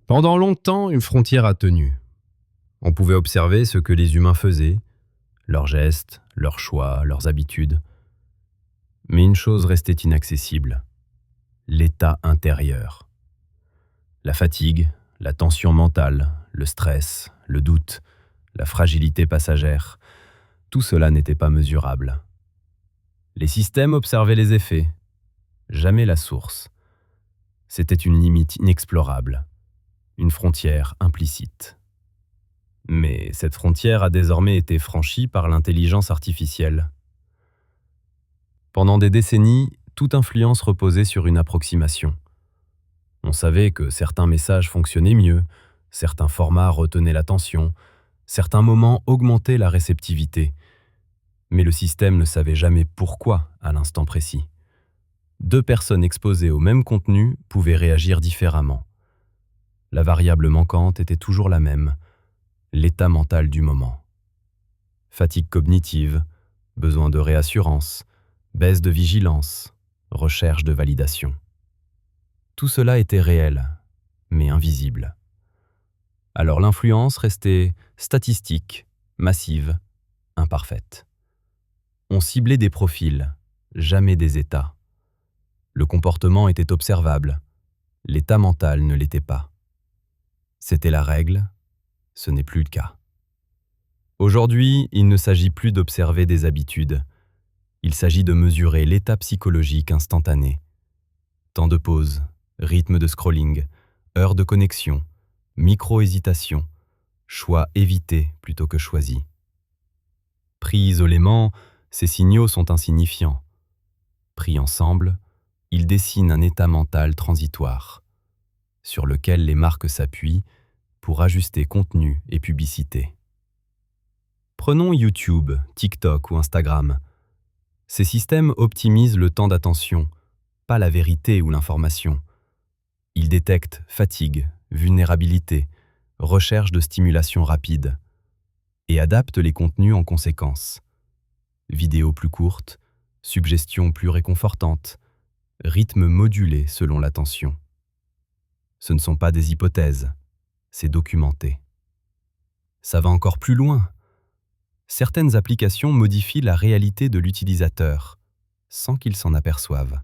Pendant longtemps, une frontière a tenu. On pouvait observer ce que les humains faisaient, leurs gestes, leurs choix, leurs habitudes. Mais une chose restait inaccessible, l'état intérieur. La fatigue, la tension mentale, le stress, le doute, la fragilité passagère, tout cela n'était pas mesurable. Les systèmes observaient les effets, jamais la source. C'était une limite inexplorable, une frontière implicite. Mais cette frontière a désormais été franchie par l'intelligence artificielle. Pendant des décennies, toute influence reposait sur une approximation. On savait que certains messages fonctionnaient mieux, certains formats retenaient l'attention, certains moments augmentaient la réceptivité. Mais le système ne savait jamais pourquoi à l'instant précis. Deux personnes exposées au même contenu pouvaient réagir différemment. La variable manquante était toujours la même, l'état mental du moment. Fatigue cognitive, besoin de réassurance, baisse de vigilance, recherche de validation. Tout cela était réel, mais invisible. Alors l'influence restait statistique, massive, imparfaite. On ciblait des profils, jamais des états. Le comportement était observable, l'état mental ne l'était pas. C'était la règle, ce n'est plus le cas. Aujourd'hui, il ne s'agit plus d'observer des habitudes. Il s'agit de mesurer l'état psychologique instantané. Temps de pause, rythme de scrolling, heure de connexion, micro-hésitation, choix évité plutôt que choisi. Pris isolément, ces signaux sont insignifiants. Pris ensemble, ils dessinent un état mental transitoire, sur lequel les marques s'appuient pour ajuster contenu et publicité. Prenons YouTube, TikTok ou Instagram. Ces systèmes optimisent le temps d'attention, pas la vérité ou l'information. Ils détectent fatigue, vulnérabilité, recherche de stimulation rapide et adaptent les contenus en conséquence. Vidéos plus courtes, suggestions plus réconfortantes, rythme modulé selon l'attention. Ce ne sont pas des hypothèses, c'est documenté. Ça va encore plus loin. Certaines applications modifient la réalité de l'utilisateur, sans qu'il s'en aperçoive.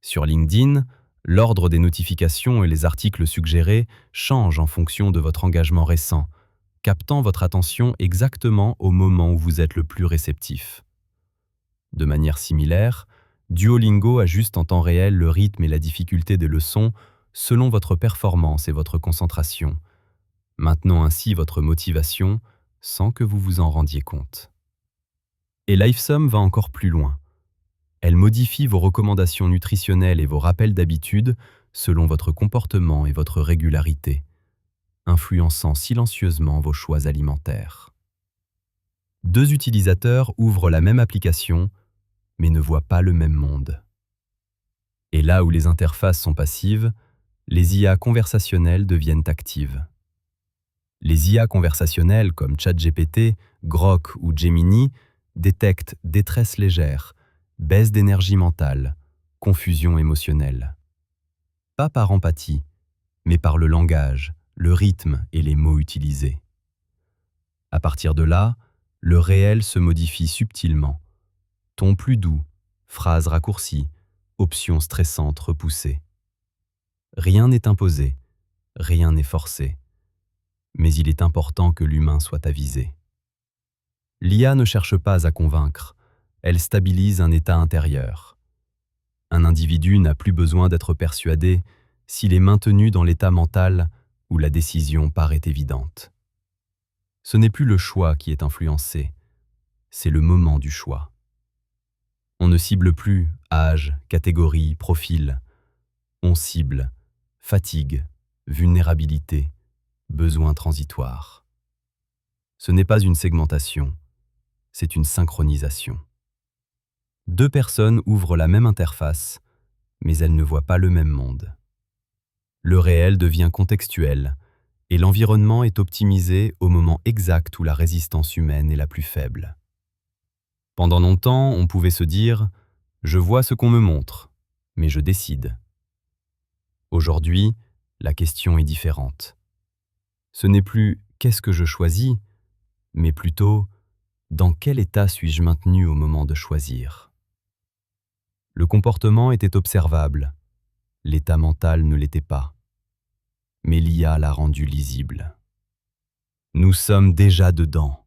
Sur LinkedIn, l'ordre des notifications et les articles suggérés changent en fonction de votre engagement récent, captant votre attention exactement au moment où vous êtes le plus réceptif. De manière similaire, Duolingo ajuste en temps réel le rythme et la difficulté des leçons selon votre performance et votre concentration, maintenant ainsi votre motivation sans que vous vous en rendiez compte. Et Lifesum va encore plus loin. Elle modifie vos recommandations nutritionnelles et vos rappels d'habitude selon votre comportement et votre régularité, influençant silencieusement vos choix alimentaires. Deux utilisateurs ouvrent la même application, mais ne voient pas le même monde. Et là où les interfaces sont passives, les IA conversationnelles deviennent actives. Les IA conversationnelles comme ChatGPT, Grok ou Gemini détectent détresse légère, baisse d'énergie mentale, confusion émotionnelle. Pas par empathie, mais par le langage, le rythme et les mots utilisés. À partir de là, le réel se modifie subtilement. Ton plus doux, phrases raccourcies, options stressantes repoussées. Rien n'est imposé, rien n'est forcé. Mais il est important que l'humain soit avisé. L'IA ne cherche pas à convaincre, elle stabilise un état intérieur. Un individu n'a plus besoin d'être persuadé s'il est maintenu dans l'état mental où la décision paraît évidente. Ce n'est plus le choix qui est influencé, c'est le moment du choix. On ne cible plus âge, catégorie, profil. On cible fatigue, vulnérabilité, besoin transitoire. Ce n'est pas une segmentation, c'est une synchronisation. Deux personnes ouvrent la même interface, mais elles ne voient pas le même monde. Le réel devient contextuel et l'environnement est optimisé au moment exact où la résistance humaine est la plus faible. Pendant longtemps, on pouvait se dire « Je vois ce qu'on me montre, mais je décide ». Aujourd'hui, La question est différente. Ce n'est plus « qu'est-ce que je choisis ?», mais plutôt « dans quel état suis-je maintenu au moment de choisir ?» Le comportement était observable, l'état mental ne l'était pas. Mais l'IA l'a rendu lisible. Nous sommes déjà dedans.